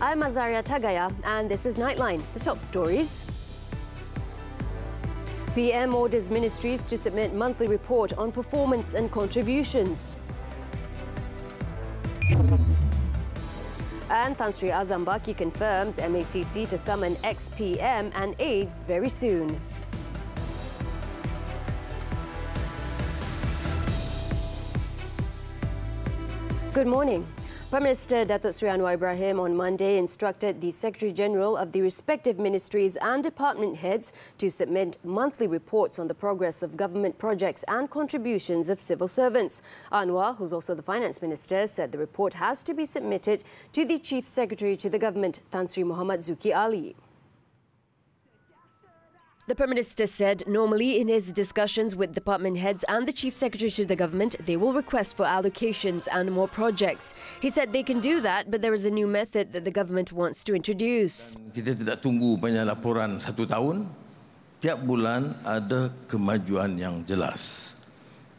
I'm Azaria Tagaya, and this is Nightline, the top stories. PM orders Ministries to submit monthly report on performance and contributions. And Tan Sri Azambaki confirms MCCC to summon ex-PM and aides very soon. Good morning. Prime Minister Datuk Seri Anwar Ibrahim on Monday instructed the Secretary-General of the respective ministries and department heads to submit monthly reports on the progress of government projects and contributions of civil servants. Anwar, who's also the Finance Minister, said the report has to be submitted to the Chief Secretary to the Government, Tan Sri Muhammad Zuki Ali. The Prime Minister said normally in his discussions with department heads and the Chief Secretary to the Government, they will request for allocations and more projects. He said they can do that, but there is a new method that the government wants to introduce. Kita tidak tunggu banyak laporan 1 tahun. Tiap bulan ada kemajuan yang jelas.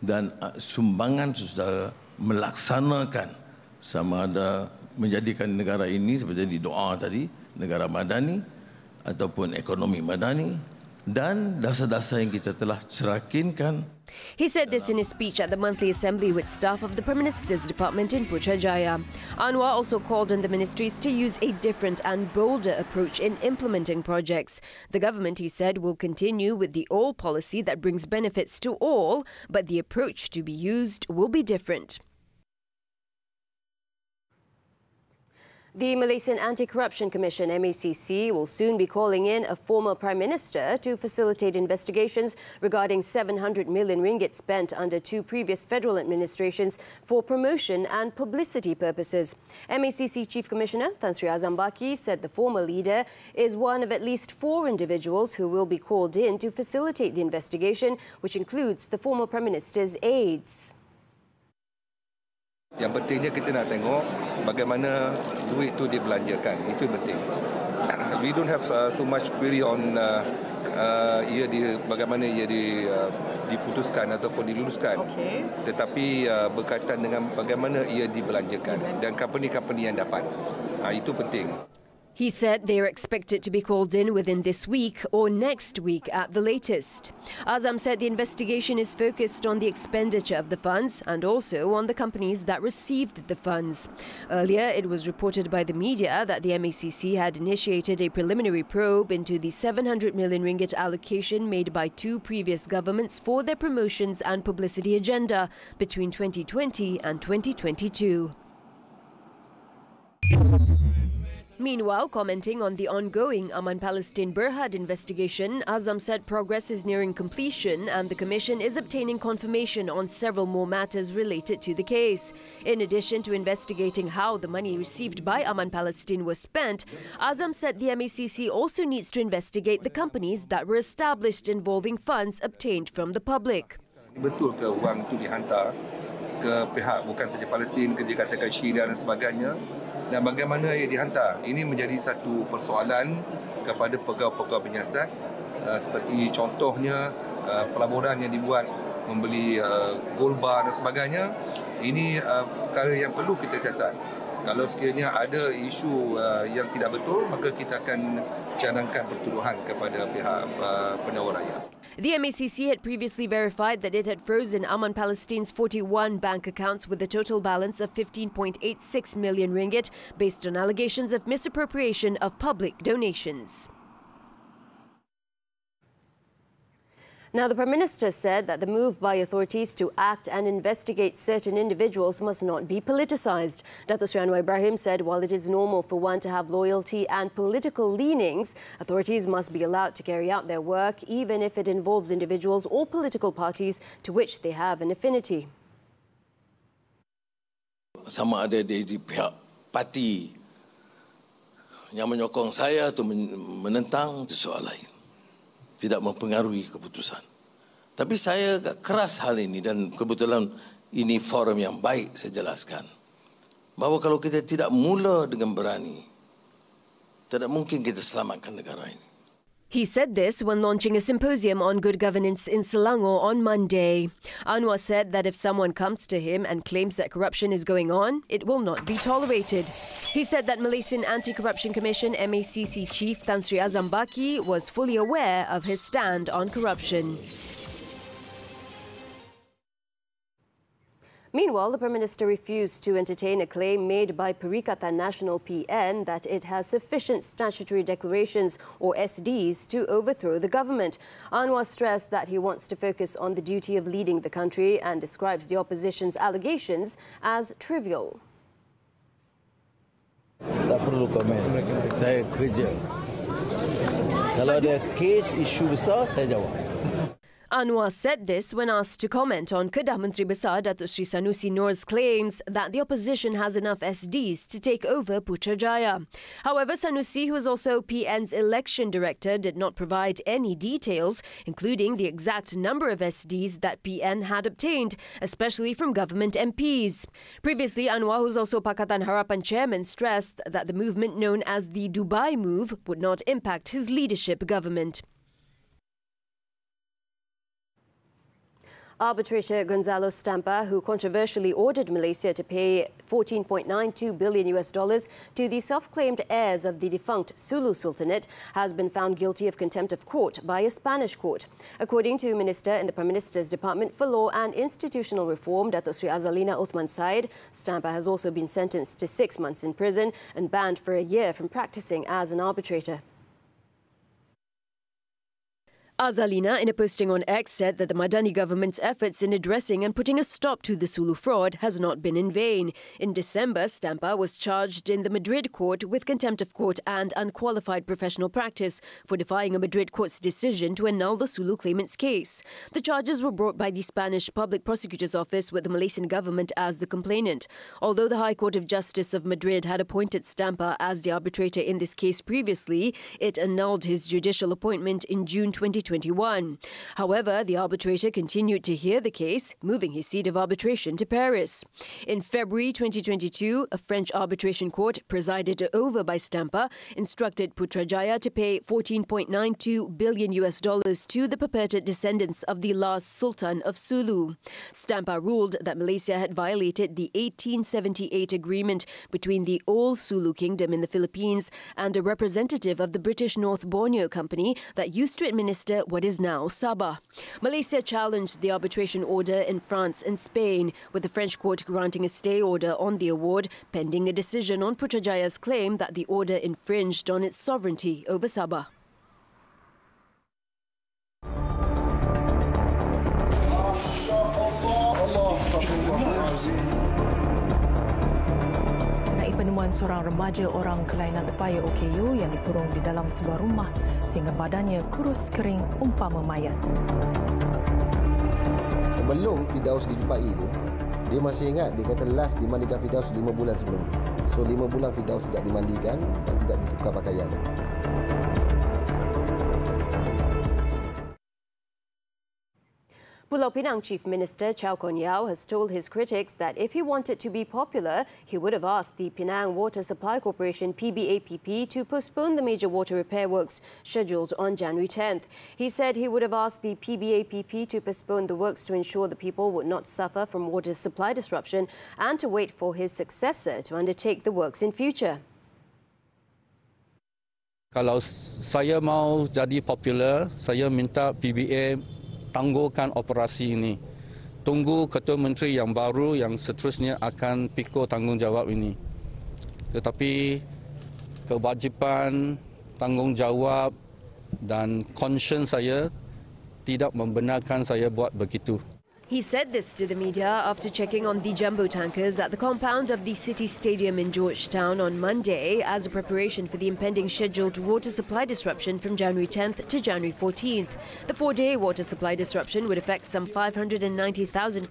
Dan sumbangan sudah melaksanakan sama ada menjadikan negara ini seperti di doa tadi, negara madani ataupun ekonomi madani. Dan dasar-dasar yang kita telah cerahkinkan. He said this in his speech at the monthly assembly with staff of the Prime Minister's department in Putrajaya. Anwar also called on the ministries to use a different and bolder approach in implementing projects. The government, he said, will continue with the all policy that brings benefits to all, but the approach to be used will be different. The Malaysian Anti-Corruption Commission, MCCC, will soon be calling in a former Prime Minister to facilitate investigations regarding 700 million ringgit spent under 2 previous federal administrations for promotion and publicity purposes. MCCC Chief Commissioner Tan Sri Azambaki said the former leader is one of at least 4 individuals who will be called in to facilitate the investigation, which includes the former Prime Minister's aides. Yang pentingnya kita nak tengok bagaimana duit itu dibelanjakan. Itu penting. We don't have so much query on bagaimana ia diputuskan ataupun diluluskan. Okay. Tetapi berkaitan dengan bagaimana ia dibelanjakan dan company-company yang dapat. Itu penting. He said they are expected to be called in within this week or next week at the latest. Azam said the investigation is focused on the expenditure of the funds and also on the companies that received the funds. Earlier, it was reported by the media that the MCCC had initiated a preliminary probe into the 700 million ringgit allocation made by 2 previous governments for their promotions and publicity agenda between 2020 and 2022. Meanwhile, commenting on the ongoing Aman Palestine Berhad investigation, Azam said progress is nearing completion and the Commission is obtaining confirmation on several more matters related to the case. In addition to investigating how the money received by Aman Palestine was spent, Azam said the MCCC also needs to investigate the companies that were established involving funds obtained from the public. Betul ke wang itu dihantar ke pihak bukan saja Palestin, ke dikatakan Syria dan sebagainya? Dan bagaimana ia dihantar? Ini menjadi satu persoalan kepada pegawai-pegawai penyiasat seperti contohnya pelaburan yang dibuat membeli gold bar dan sebagainya. Ini perkara yang perlu kita siasat. Kalau sekiranya ada isu yang tidak betul, maka kita akan cadangkan pertuduhan kepada pihak penyewa raya. The MCCC had previously verified that it had frozen Aman Palestine's 41 bank accounts with a total balance of 15.86 million ringgit based on allegations of misappropriation of public donations. Now, the Prime Minister said that the move by authorities to act and investigate certain individuals must not be politicised. Datuk Seri Anwar Ibrahim said while it is normal for one to have loyalty and political leanings, authorities must be allowed to carry out their work even if it involves individuals or political parties to which they have an affinity. Sama ada di pihak parti yang menyokong saya atau menentang, itu soal lain. Tidak mempengaruhi keputusan. Tapi saya agak keras hal ini dan kebetulan ini forum yang baik saya jelaskan. Bahawa kalau kita tidak mula dengan berani, tidak mungkin kita selamatkan negara ini. He said this when launching a symposium on good governance in Selangor on Monday. Anwar said that if someone comes to him and claims that corruption is going on, it will not be tolerated. He said that Malaysian Anti-Corruption Commission MCCC Chief Tan Sri Azam Baki was fully aware of his stand on corruption. Meanwhile, the Prime Minister refused to entertain a claim made by Perikatan Nasional PN that it has sufficient statutory declarations or SDs to overthrow the government. Anwar stressed that he wants to focus on the duty of leading the country and describes the opposition's allegations as trivial. Tak perlu komen. Saya kerja. Kalau ada kes isu besar, saya jawab. Anwar said this when asked to comment on Kedah Menteri Besar Datuk Sri Sanusi Noor's claims that the opposition has enough SDs to take over Putrajaya. However, Sanusi, who is also PN's election director, did not provide any details, including the exact number of SDs that PN had obtained, especially from government MPs. Previously, Anwar, who is also Pakatan Harapan chairman, stressed that the movement known as the Dubai Move would not impact his leadership government. Arbitrator Gonzalo Stampa, who controversially ordered Malaysia to pay $14.92 billion to the self-claimed heirs of the defunct Sulu Sultanate, has been found guilty of contempt of court by a Spanish court. According to Minister in the Prime Minister's Department for Law and Institutional Reform, Datuk Sri Azalina Uthman Said, Stampa has also been sentenced to 6 months in prison and banned for a year from practicing as an arbitrator. Azalina, in a posting on X, said that the Madani government's efforts in addressing and putting a stop to the Sulu fraud has not been in vain. In December, Stampa was charged in the Madrid court with contempt of court and unqualified professional practice for defying a Madrid court's decision to annul the Sulu claimant's case. The charges were brought by the Spanish Public Prosecutor's Office with the Malaysian government as the complainant. Although the High Court of Justice of Madrid had appointed Stampa as the arbitrator in this case previously, it annulled his judicial appointment in June 2021. However, the arbitrator continued to hear the case, moving his seat of arbitration to Paris. In February 2022, a French arbitration court, presided over by Stampa, instructed Putrajaya to pay $14.92 billion to the purported descendants of the last Sultan of Sulu. Stampa ruled that Malaysia had violated the 1878 agreement between the old Sulu Kingdom in the Philippines and a representative of the British North Borneo Company that used to administer what is now Sabah. Malaysia challenged the arbitration order in France and Spain, with the French court granting a stay order on the award, pending a decision on Putrajaya's claim that the order infringed on its sovereignty over Sabah. Penemuan seorang remaja orang kelainan upaya OKU yang dikurung di dalam sebuah rumah sehingga badannya kurus kering umpama mayat. Sebelum Firdaus dijumpai itu, dia masih ingat, dia kata last dimandikan Firdaus 5 bulan sebelum itu. So 5 bulan Firdaus tidak dimandikan dan tidak ditukar pakaian. Pulau Pinang Chief Minister Chow has told his critics that if he wanted to be popular, he would have asked the Penang Water Supply Corporation PBAPP to postpone the major water repair works scheduled on January 10th. He said he would have asked the PBAPP to postpone the works to ensure the people would not suffer from water supply disruption and to wait for his successor to undertake the works in future. Kalau saya mau jadi popular, saya minta PBA tangguhkan operasi ini. Tunggu Ketua Menteri yang baru yang seterusnya akan pikul tanggungjawab ini. Tetapi kewajipan, tanggungjawab dan conscience saya tidak membenarkan saya buat begitu. He said this to the media after checking on the jumbo tankers at the compound of the City Stadium in Georgetown on Monday as a preparation for the impending scheduled water supply disruption from January 10th to January 14th. The 4-day water supply disruption would affect some 590,000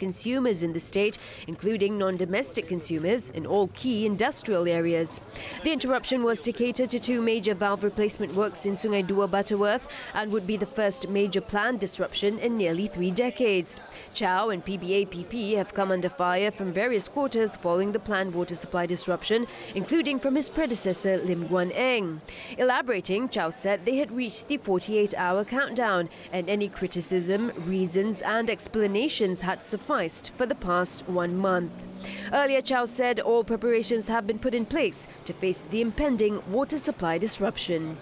consumers in the state, including non-domestic consumers in all key industrial areas. The interruption was to cater to 2 major valve replacement works in Sungai Dua, Butterworth, and would be the first major planned disruption in nearly 3 decades. Chow Yeow and PBA-PP have come under fire from various quarters following the planned water supply disruption, including from his predecessor Lim Guan Eng. Elaborating, Chow said they had reached the 48-hour countdown and any criticism, reasons and explanations had sufficed for the past 1 month. Earlier, Chow said all preparations have been put in place to face the impending water supply disruption.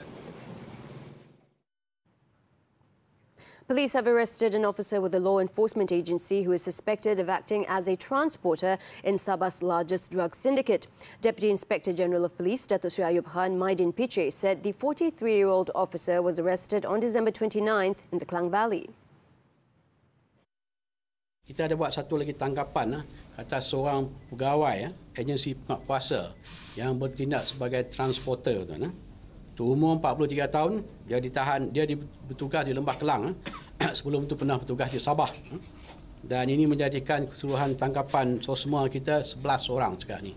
Police have arrested an officer with a law enforcement agency who is suspected of acting as a transporter in Sabah's largest drug syndicate. Deputy Inspector General of Police, Datuk Seri Ayub Khan Maidin Piche, said the 43-year-old officer was arrested on December 29th in the Klang Valley. Kita ada buat satu lagi tangkapan atas seorang pegawai agensi penguatkuasa yang bertindak sebagai transporter. Umur 43 tahun, dia ditahan, dia bertugas di Lembah Kelang. Sebelum itu pernah bertugas di Sabah. Dan ini menjadikan keseluruhan tangkapan semua kita 11 orang sekarang ini.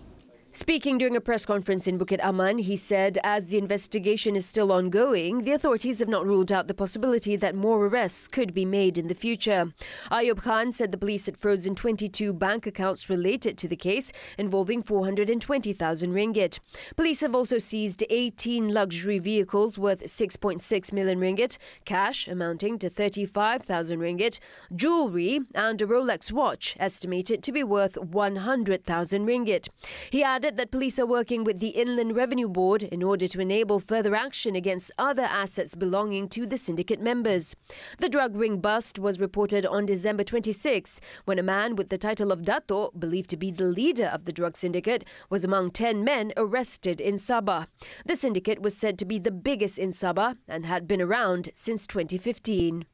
Speaking during a press conference in Bukit Aman, he said as the investigation is still ongoing, the authorities have not ruled out the possibility that more arrests could be made in the future. Ayub Khan said the police had frozen 22 bank accounts related to the case, involving 420,000 ringgit. Police have also seized 18 luxury vehicles worth 6.6 million ringgit, cash amounting to 35,000 ringgit, jewellery and a Rolex watch estimated to be worth 100,000 ringgit. He added that police are working with the Inland Revenue Board in order to enable further action against other assets belonging to the syndicate members. The drug ring bust was reported on December 26th when a man with the title of Dato', believed to be the leader of the drug syndicate, was among 10 men arrested in Sabah. The syndicate was said to be the biggest in Sabah and had been around since 2015.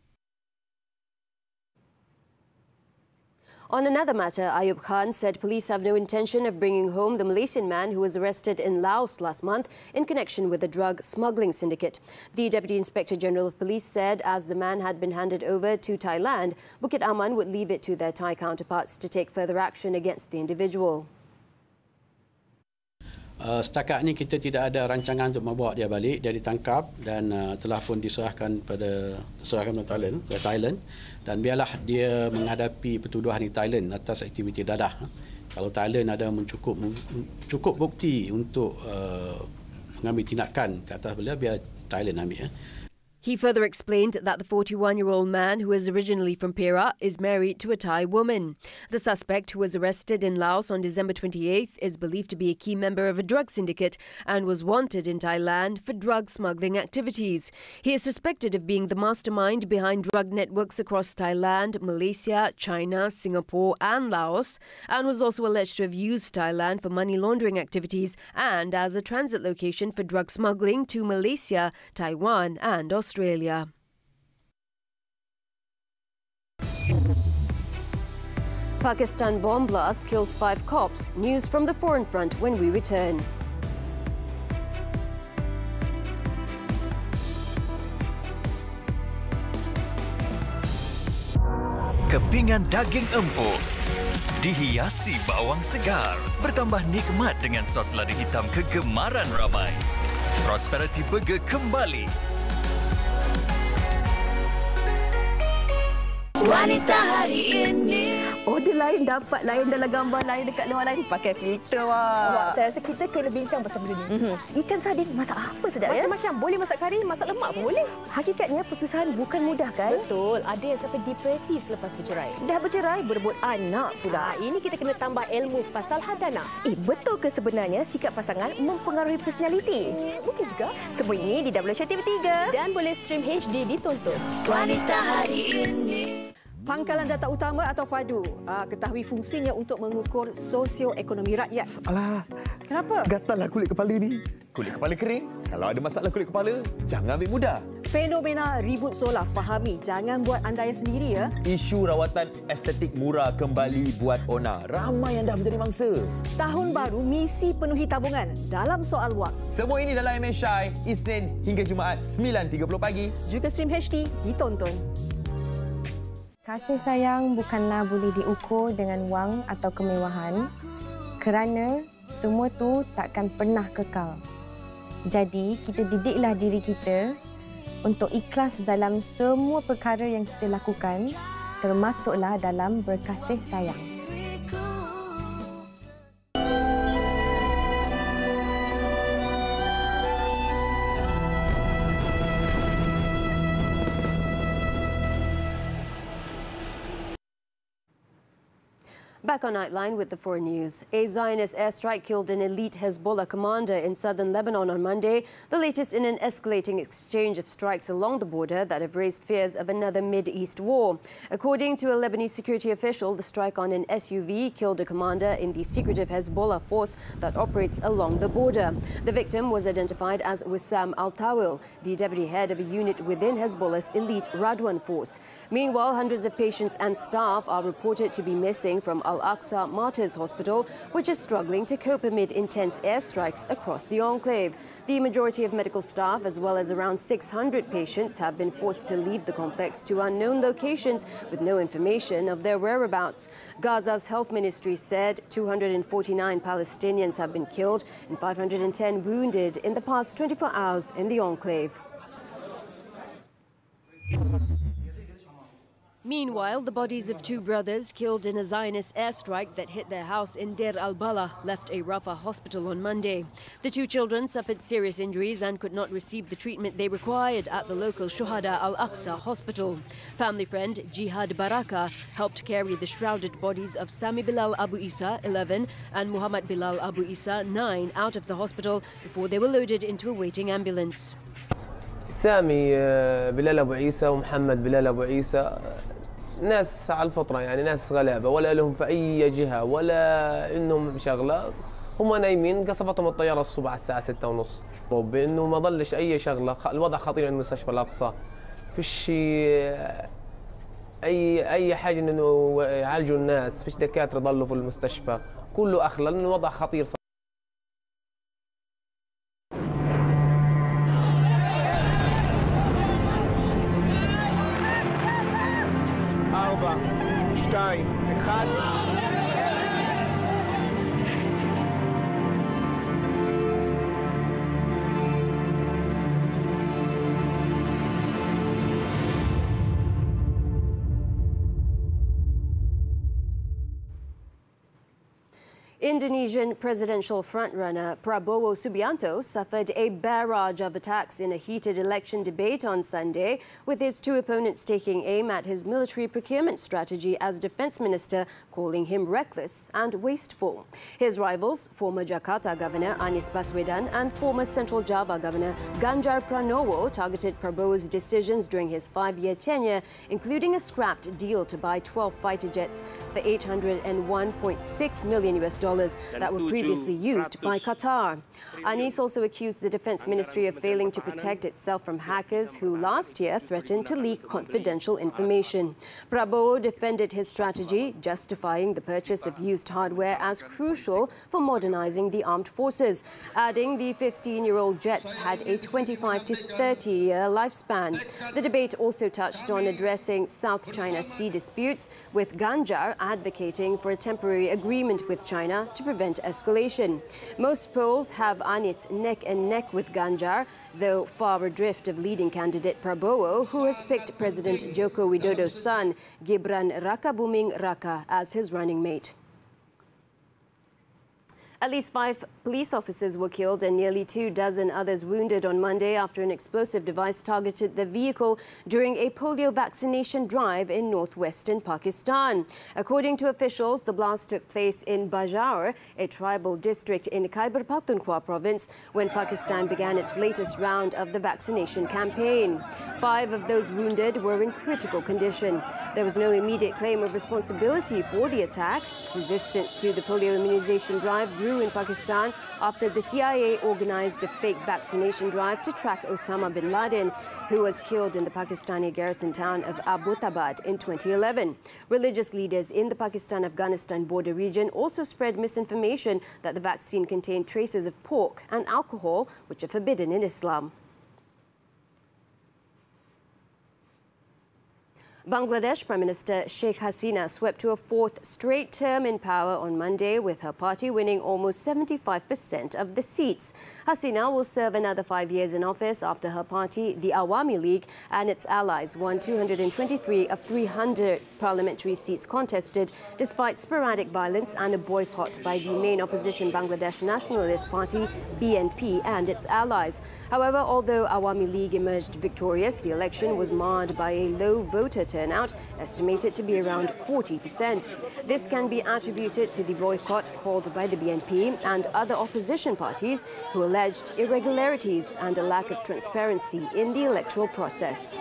On another matter, Ayub Khan said police have no intention of bringing home the Malaysian man who was arrested in Laos last month in connection with the drug smuggling syndicate. The Deputy Inspector General of Police said as the man had been handed over to Thailand, Bukit Aman would leave it to their Thai counterparts to take further action against the individual. Setakat ini kita tidak ada rancangan untuk membawa dia balik. Dia ditangkap dan telah pun diserahkan pada Thailand. Dan biarlah dia menghadapi pertuduhan di Thailand atas aktiviti dadah. Kalau Thailand ada cukup bukti untuk mengambil tindakan ke atas beliau, biar Thailand ambil. He further explained that the 41-year-old man, who is originally from Perak, is married to a Thai woman. The suspect, who was arrested in Laos on December 28th, is believed to be a key member of a drug syndicate and was wanted in Thailand for drug smuggling activities. He is suspected of being the mastermind behind drug networks across Thailand, Malaysia, China, Singapore and Laos, and was also alleged to have used Thailand for money laundering activities and as a transit location for drug smuggling to Malaysia, Taiwan and Australia. Pakistan bomb blast kills 5 cops. News from the foreign front when we return. Kepingan daging empuk dihiasi bawang segar, bertambah nikmat dengan sos lada hitam kegemaran ramai. Prosperity Burger kembali. Wanita hari ini. Order lain dapat lain dalam gambar lain dekat luar lain pakai filter. Wah. Saya rasa kita kena bincang pasal benda ni. Ikan sardin masak apa sedap ya? Macam-macam. Boleh masak kari, masak lemak pun boleh. Hakikatnya perpisahan bukan mudah kan? Betul. Ada yang sampai depresi selepas bercerai. Dah bercerai berebut anak pula. Ini kita kena tambah ilmu pasal hadana. Betul ke sebenarnya sikap pasangan mempengaruhi personaliti? Mungkin juga. Semua ini di WCT TV3 dan boleh stream HD ditonton. Wanita hari ini. Pangkalan data utama atau padu, ketahui fungsinya untuk mengukur sosioekonomi rakyat. Alah, kenapa? Gatallah kulit kepala ni. Kulit kepala kering. Kalau ada masalah kulit kepala, jangan ambil mudah. Fenomena ribut solar, fahami. Jangan buat andaian sendiri ya. Isu rawatan estetik murah kembali buat Ona. Ramai yang dah menjadi mangsa. Tahun baru, misi penuhi tabungan dalam soal wang. Semua ini dalam MSI, Isnin hingga Jumaat 9.30 pagi. Juga stream HD ditonton. Kasih sayang bukanlah boleh diukur dengan wang atau kemewahan kerana semua tu takkan pernah kekal. Jadi, kita didiklah diri kita untuk ikhlas dalam semua perkara yang kita lakukan termasuklah dalam berkasih sayang. Back on Nightline with the foreign news. A Zionist airstrike killed an elite Hezbollah commander in southern Lebanon on Monday, the latest in an escalating exchange of strikes along the border that have raised fears of another Mid-East war. According to a Lebanese security official, the strike on an SUV killed a commander in the secretive Hezbollah force that operates along the border. The victim was identified as Wissam Al-Tawil, the deputy head of a unit within Hezbollah's elite Radwan force. Meanwhile, hundreds of patients and staff are reported to be missing from Al-Aqsa Martyrs Hospital, which is struggling to cope amid intense airstrikes across the enclave. The majority of medical staff, as well as around 600 patients, have been forced to leave the complex to unknown locations with no information of their whereabouts. Gaza's health ministry said 249 Palestinians have been killed and 510 wounded in the past 24 hours in the enclave. Meanwhile, the bodies of two brothers killed in a Zionist airstrike that hit their house in Deir al-Balah left a Rafah hospital on Monday. The two children suffered serious injuries and could not receive the treatment they required at the local Shuhada al-Aqsa hospital. Family friend Jihad Baraka helped carry the shrouded bodies of Sami Bilal Abu Isa, 11, and Muhammad Bilal Abu Isa, 9, out of the hospital before they were loaded into a waiting ambulance. سامي بلال أبو عيسى ومحمد بلال أبو عيسى ناس على الفطرة، يعني ناس غلابة ولا لهم في أي جهة ولا إنهم شغلة، هم نايمين قصفتهم الطيارة الصبح الساعة 6:30 بإنه ما ضلش أي شغلة. الوضع خطير عند مستشفى الأقصى، فيش أي حاجة إنه يعالجوا الناس، فيش دكاترة ضلوا في المستشفى، كله أخلى لأن الوضع خطير. Indonesian presidential frontrunner Prabowo Subianto suffered a barrage of attacks in a heated election debate on Sunday, with his two opponents taking aim at his military procurement strategy as defense minister, calling him reckless and wasteful. His rivals, former Jakarta Governor Anies Baswedan and former Central Java Governor Ganjar Pranowo, targeted Prabowo's decisions during his 5-year tenure, including a scrapped deal to buy 12 fighter jets for $801.6 million that were previously used by Qatar. Anies also accused the Defense Ministry of failing to protect itself from hackers who last year threatened to leak confidential information. Prabowo defended his strategy, justifying the purchase of used hardware as crucial for modernizing the armed forces, adding the 15-year-old jets had a 25 to 30-year lifespan. The debate also touched on addressing South China Sea disputes, with Ganjar advocating for a temporary agreement with China to prevent escalation. Most polls have Anies neck and neck with Ganjar, though far adrift of leading candidate Prabowo, who has picked President Joko Widodo's son, Gibran Rakabuming Raka, as his running mate. At least 5 police officers were killed and nearly 24 others wounded on Monday after an explosive device targeted the vehicle during a polio vaccination drive in northwestern Pakistan. According to officials, the blast took place in Bajaur, a tribal district in Khyber Pakhtunkhwa province, when Pakistan began its latest round of the vaccination campaign. 5 of those wounded were in critical condition. There was no immediate claim of responsibility for the attack. Resistance to the polio immunization drive grew in Pakistan after the CIA organized a fake vaccination drive to track Osama bin Laden, who was killed in the Pakistani garrison town of Abbottabad in 2011. Religious leaders in the Pakistan-Afghanistan border region also spread misinformation that the vaccine contained traces of pork and alcohol, which are forbidden in Islam. Bangladesh Prime Minister Sheikh Hasina swept to a fourth straight term in power on Monday, with her party winning almost 75% of the seats. Hasina will serve another 5 years in office after her party, the Awami League, and its allies won 223 of 300 parliamentary seats contested, despite sporadic violence and a boycott by the main opposition Bangladesh Nationalist Party, BNP, and its allies. However, although Awami League emerged victorious, the election was marred by a low voter turnout, estimated to be around 40%. This can be attributed to the boycott called by the BNP and other opposition parties, who alleged irregularities and a lack of transparency in the electoral process.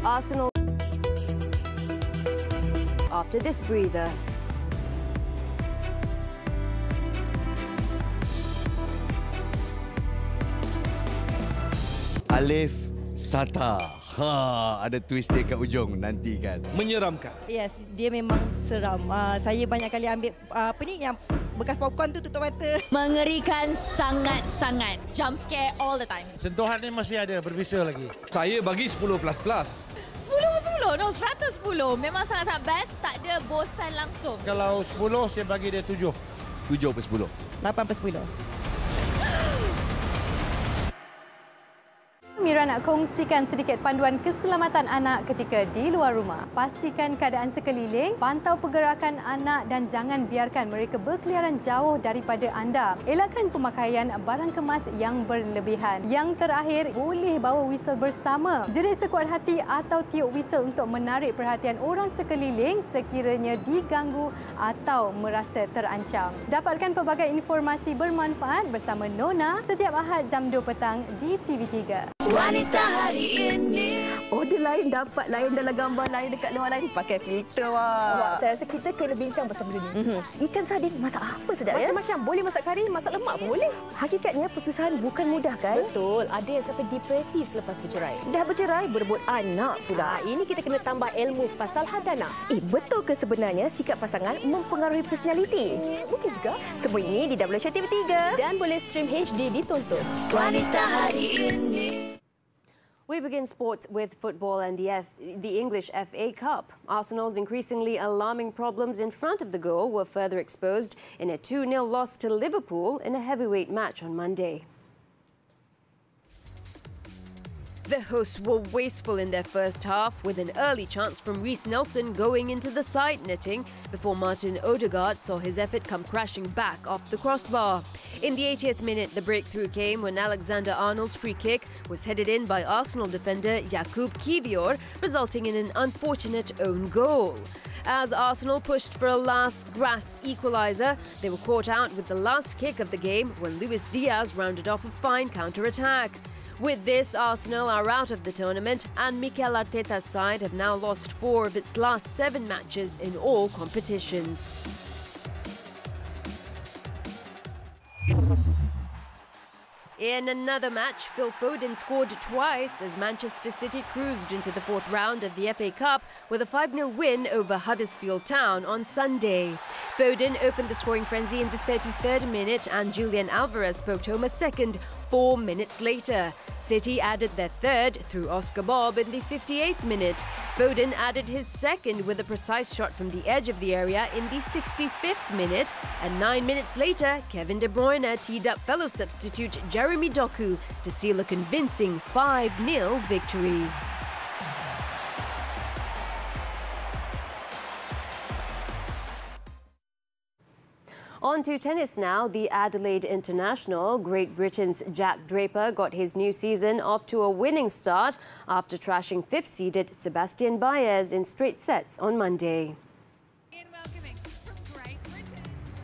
Arsenal after this breather. Alif Sata. Ada twist dia kat ujung, nantikan. Menyeramkan. Yes, dia memang seram. Saya banyak kali ambil yang bekas popcorn tu tutup mata. Mengerikan sangat-sangat. Jump scare all the time. Sentuhan ni masih ada, berbisa lagi. Saya bagi 10++. 10, no, 110. Memang sangat-sangat best, tak ada bosan langsung. Kalau 10, saya bagi dia 7. 7/10. 8/10. Mira nak kongsikan sedikit panduan keselamatan anak ketika di luar rumah. Pastikan keadaan sekeliling, pantau pergerakan anak dan jangan biarkan mereka berkeliaran jauh daripada anda. Elakkan pemakaian barang kemas yang berlebihan. Yang terakhir, boleh bawa whistle bersama. Jerit sekuat hati atau tiup whistle untuk menarik perhatian orang sekeliling sekiranya diganggu atau merasa terancam. Dapatkan pelbagai informasi bermanfaat bersama Nona setiap Ahad jam 2 petang di TV3. Wanita hari ini. Order lain dapat lain dalam gambar, lain dekat luar lain pakai filter. Wah, saya rasa kita kena bincang pasal benda ni. Ikan sardin masak apa sedap ya? Macam-macam. Boleh masak kari, masak lemak pun boleh. Hakikatnya perpisahan bukan mudah kan? Betul. Ada yang sampai depresi selepas bercerai. Dah bercerai, berebut anak pula. Ini kita kena tambah ilmu pasal hadana. Betul ke sebenarnya sikap pasangan mempengaruhi personaliti? Mungkin juga. Semua ini di WSH TV3 dan boleh stream HD ditonton. Wanita hari ini. We begin sports with football and the English FA Cup. Arsenal's increasingly alarming problems in front of the goal were further exposed in a 2-0 loss to Liverpool in a heavyweight match on Monday. The hosts were wasteful in their first half, with an early chance from Reece Nelson going into the side netting before Martin Odegaard saw his effort come crashing back off the crossbar. In the 80th minute, the breakthrough came when Alexander-Arnold's free kick was headed in by Arsenal defender Jakub Kivior, resulting in an unfortunate own goal. As Arsenal pushed for a last-gasp equaliser, they were caught out with the last kick of the game when Luis Diaz rounded off a fine counter-attack. With this, Arsenal are out of the tournament, and Mikel Arteta's side have now lost 4 of its last 7 matches in all competitions. In another match, Phil Foden scored twice as Manchester City cruised into the 4th round of the FA Cup with a 5-0 win over Huddersfield Town on Sunday. Foden opened the scoring frenzy in the 33rd minute and Julian Alvarez poked home a second 4 minutes later. City added their third through Oscar Bob in the 58th minute. Foden added his second with a precise shot from the edge of the area in the 65th minute, and 9 minutes later, Kevin De Bruyne teed up fellow substitute Jeremy Doku to seal a convincing 5-0 victory. On to tennis now. The Adelaide International, Great Britain's Jack Draper got his new season off to a winning start after trashing fifth-seeded Sebastian Baez in straight sets on Monday.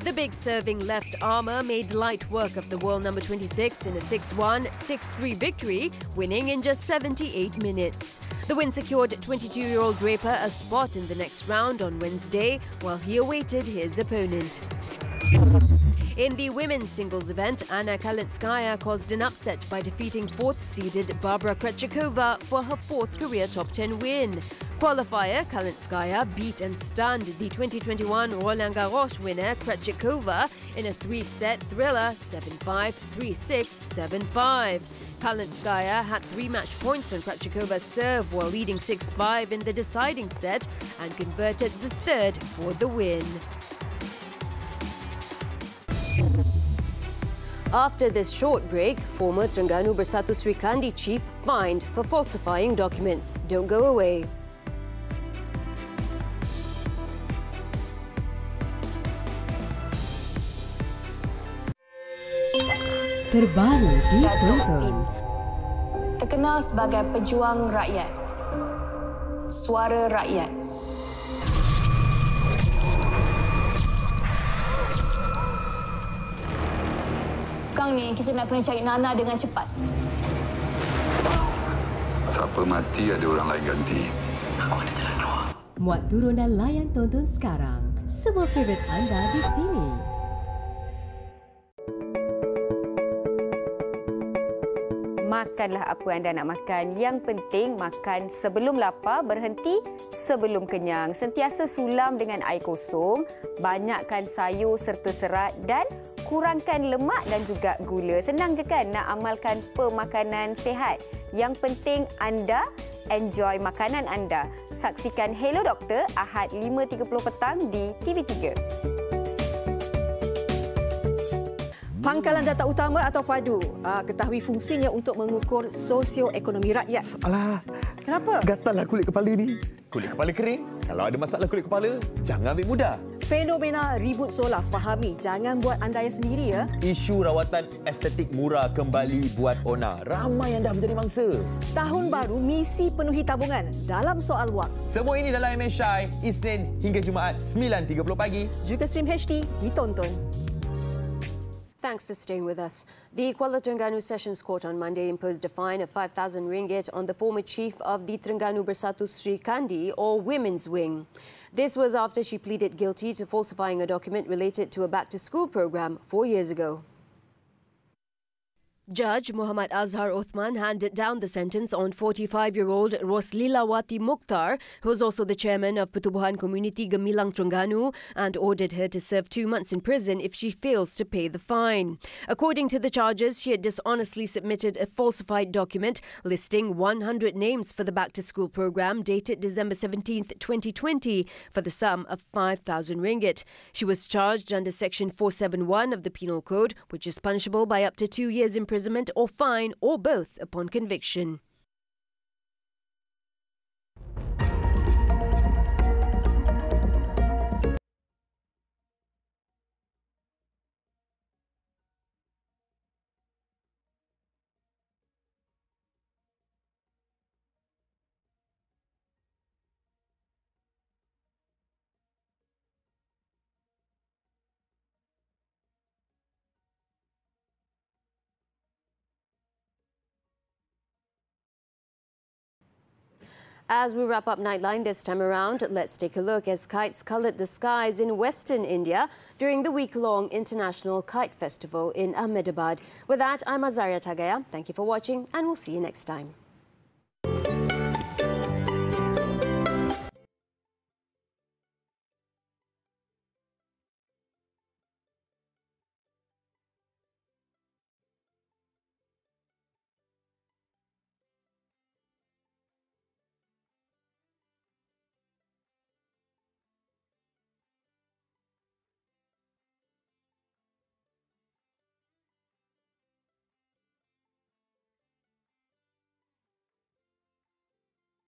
The big serving left armour made light work of the world number 26 in a 6-1, 6-3 victory, winning in just 78 minutes. The win secured 22-year-old Draper a spot in the next round on Wednesday while he awaited his opponent. In the women's singles event, Anna Kalinskaya caused an upset by defeating fourth-seeded Barbara Krejcikova for her fourth career top 10 win. Qualifier Kalinskaya beat and stunned the 2021 Roland Garros winner Krejcikova in a three-set thriller 7-5, 3-6, 7-5. Kalinskaya had 3 match points on Krejcikova's serve while leading 6-5 in the deciding set and converted the third for the win. After this short break, former Terengganu Bersatu Sri Kandi chief fined for falsifying documents. Don't go away. Terbaru di Tonton. Terkenal sebagai pejuang rakyat. Suara rakyat. Sekarang ni kita nak kena cari Nana dengan cepat. Siapa mati ada orang lain ganti. Aku ada jalan keluar. Muat turun dan layan tonton sekarang. Semua favourite anda di sini. Makanlah apa anda nak makan. Yang penting makan sebelum lapar, berhenti sebelum kenyang. Sentiasa sulam dengan air kosong, banyakkan sayur serta serat dan kurangkan lemak dan juga gula. Senang je kan nak amalkan pemakanan sihat. Yang penting anda enjoy makanan anda. Saksikan Hello Doktor Ahad 5.30 petang di TV3. Pangkalan data utama atau padu, ketahui fungsinya untuk mengukur sosioekonomi rakyat. Alah, kenapa? Gatallah kulit kepala ni. Kulit kepala kering. Kalau ada masalah kulit kepala, jangan ambil mudah. Fenomena ribut solar, fahami. Jangan buat andaian sendiri ya. Isu rawatan estetik murah kembali buat ona. Ramai yang dah menjadi mangsa. Tahun baru, misi penuhi tabungan dalam soal wang. Semua ini dalam MSI, Isnin hingga Jumaat 9.30 pagi. Juga stream HD ditonton. Thanks for staying with us. The Kuala Terengganu Sessions Court on Monday imposed a fine of 5,000 ringgit on the former chief of the Terengganu Bersatu Sri Kandi, or Women's Wing. This was after she pleaded guilty to falsifying a document related to a back-to-school program 4 years ago. Judge Muhammad Azhar Uthman handed down the sentence on 45-year-old Roslilawati Mukhtar, who was also the chairman of Pertubuhan Community Gemilang Terengganu, and ordered her to serve 2 months in prison if she fails to pay the fine. According to the charges, she had dishonestly submitted a falsified document listing 100 names for the back-to-school program dated December 17th, 2020 for the sum of 5,000 ringgit. She was charged under Section 471 of the Penal Code, which is punishable by up to 2 years imprisonment or fine or both upon conviction. As we wrap up Nightline this time around, let's take a look as kites coloured the skies in Western India during the week-long International Kite Festival in Ahmedabad. With that, I'm Azaria Tagaya. Thank you for watching and we'll see you next time.